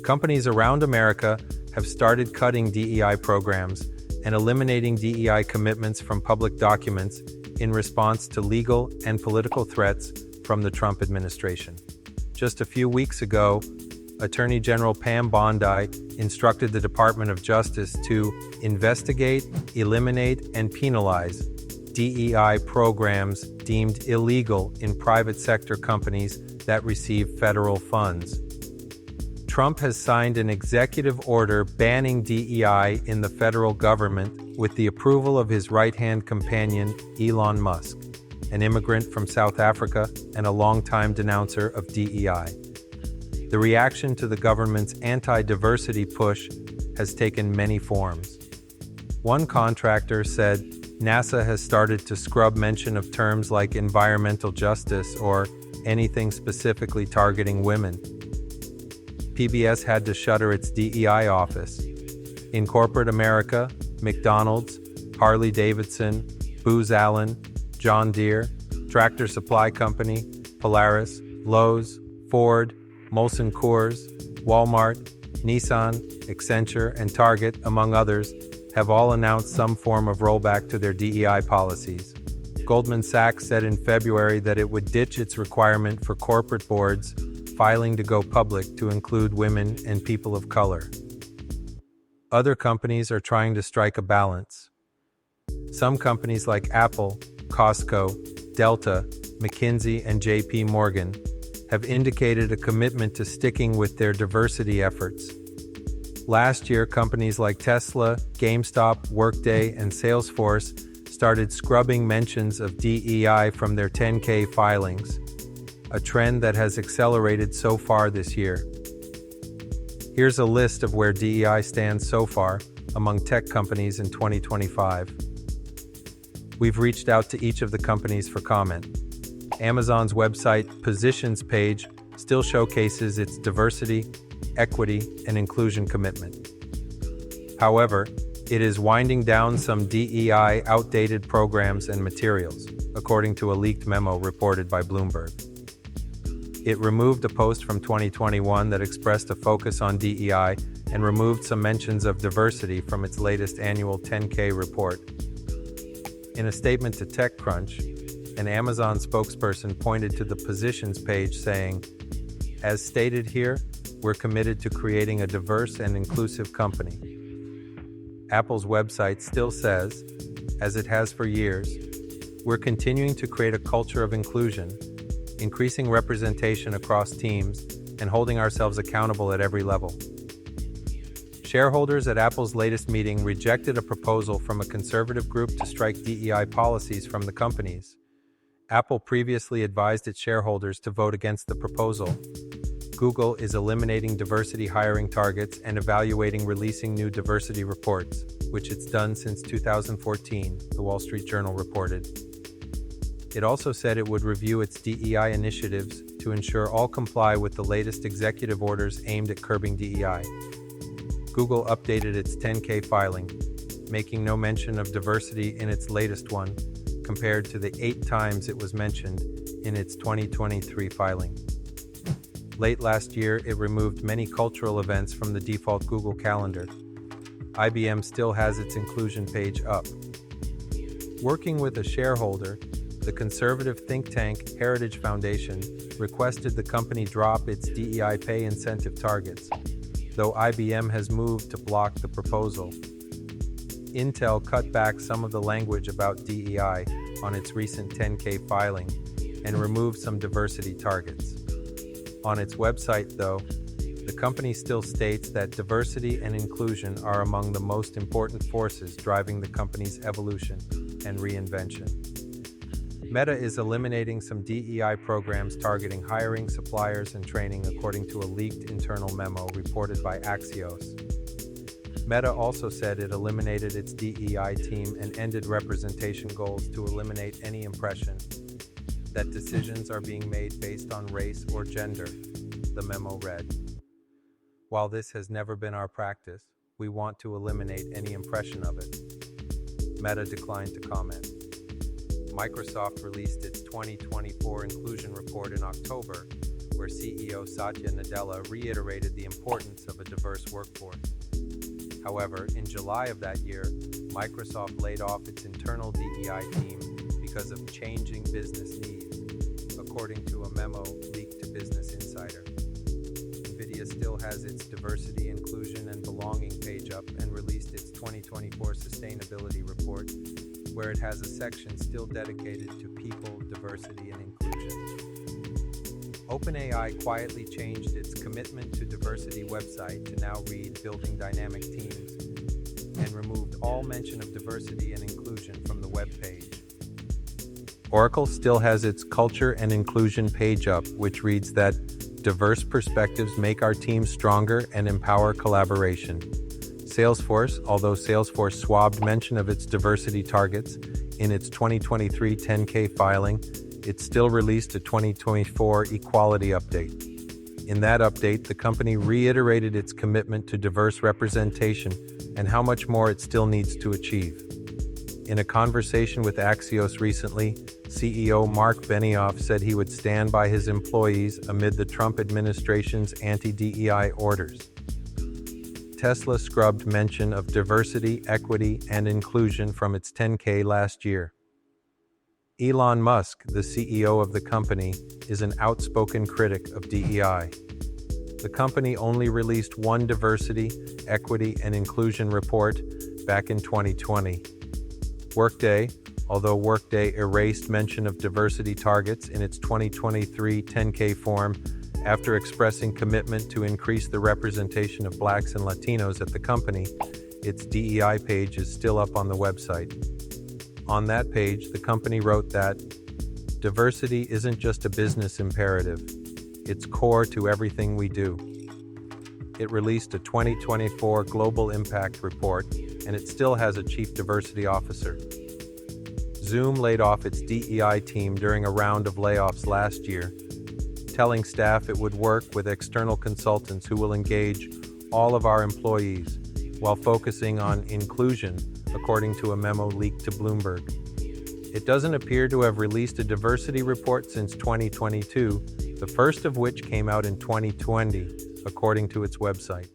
Companies around America have started cutting DEI programs and eliminating DEI commitments from public documents in response to legal and political threats from the Trump administration. Just a few weeks ago, Attorney General Pam Bondi instructed the Department of Justice to investigate, eliminate, and penalize DEI programs deemed illegal in private sector companies that receive federal funds. Trump has signed an executive order banning DEI in the federal government with the approval of his right-hand companion, Elon Musk, an immigrant from South Africa and a longtime denouncer of DEI. The reaction to the government's anti-diversity push has taken many forms. One contractor said NASA has started to scrub mention of terms like environmental justice or anything specifically targeting women. PBS had to shutter its DEI office. In corporate America, McDonald's, Harley-Davidson, Booz Allen, John Deere, Tractor Supply Company, Polaris, Lowe's, Ford, Molson Coors, Walmart, Nissan, Accenture, and Target, among others, have all announced some form of rollback to their DEI policies. Goldman Sachs said in February that it would ditch its requirement for corporate boards filing to go public to include women and people of color. Other companies are trying to strike a balance. Some companies like Apple, Costco, Delta, McKinsey, and JP Morgan have indicated a commitment to sticking with their diversity efforts. Last year, companies like Tesla, GameStop, Workday, and Salesforce started scrubbing mentions of DEI from their 10K filings, a trend that has accelerated so far this year. Here's a list of where DEI stands so far among tech companies in 2025. We've reached out to each of the companies for comment. Amazon's website positions page still showcases its diversity, equity, and inclusion commitment. However, it is winding down some DEI outdated programs and materials, according to a leaked memo reported by Bloomberg. It removed a post from 2021 that expressed a focus on DEI and removed some mentions of diversity from its latest annual 10K report. In a statement to TechCrunch, an Amazon spokesperson pointed to the positions page saying, "As stated here, we're committed to creating a diverse and inclusive company." Apple's website still says, as it has for years, "We're continuing to create a culture of inclusion, increasing representation across teams, and holding ourselves accountable at every level." Shareholders at Apple's latest meeting rejected a proposal from a conservative group to strike DEI policies from the companies. Apple previously advised its shareholders to vote against the proposal. Google is eliminating diversity hiring targets and evaluating releasing new diversity reports, which it's done since 2014, the Wall Street Journal reported. It also said it would review its DEI initiatives to ensure all comply with the latest executive orders aimed at curbing DEI. Google updated its 10K filing, making no mention of diversity in its latest one, compared to the 8 times it was mentioned in its 2023 filing. Late last year, it removed many cultural events from the default Google Calendar. IBM still has its inclusion page up. Working with a shareholder, the conservative think tank Heritage Foundation requested the company drop its DEI pay incentive targets, though IBM has moved to block the proposal. Intel cut back some of the language about DEI on its recent 10K filing and removed some diversity targets. On its website, though, the company still states that diversity and inclusion are among the most important forces driving the company's evolution and reinvention. Meta is eliminating some DEI programs targeting hiring, suppliers, and training, according to a leaked internal memo reported by Axios. Meta also said it eliminated its DEI team and ended representation goals to eliminate any impression that decisions are being made based on race or gender, the memo read. While this has never been our practice, we want to eliminate any impression of it. Meta declined to comment. Microsoft released its 2024 inclusion report in October, where CEO Satya Nadella reiterated the importance of a diverse workforce. However, in July of that year, Microsoft laid off its internal DEI team because of changing business needs, according to a memo leaked to Business Insider. NVIDIA still has its diversity, inclusion, and belonging page up and released its 2024 sustainability report, where it has a section still dedicated to people, diversity, and inclusion. OpenAI quietly changed its commitment to diversity website to now read Building Dynamic Teams and removed all mention of diversity and inclusion from the web page. Oracle still has its culture and inclusion page up, which reads that diverse perspectives make our teams stronger and empower collaboration. Salesforce, although Salesforce swabbed mention of its diversity targets in its 2023 10K filing, it still released a 2024 equality update. In that update, the company reiterated its commitment to diverse representation and how much more it still needs to achieve. In a conversation with Axios recently, CEO Mark Benioff said he would stand by his employees amid the Trump administration's anti-DEI orders. Tesla scrubbed mention of diversity, equity, and inclusion from its 10K last year. Elon Musk, the CEO of the company, is an outspoken critic of DEI. The company only released one diversity, equity, and inclusion report back in 2020. Workday, although Workday erased mention of diversity targets in its 2023 10K form after expressing commitment to increase the representation of Blacks and Latinos at the company, its DEI page is still up on the website. On that page, the company wrote that diversity isn't just a business imperative, it's core to everything we do. It released a 2024 Global Impact Report, and it still has a Chief Diversity Officer. Zoom laid off its DEI team during a round of layoffs last year, telling staff it would work with external consultants who will engage all of our employees while focusing on inclusion, according to a memo leaked to Bloomberg. It doesn't appear to have released a diversity report since 2022, the first of which came out in 2020, according to its website.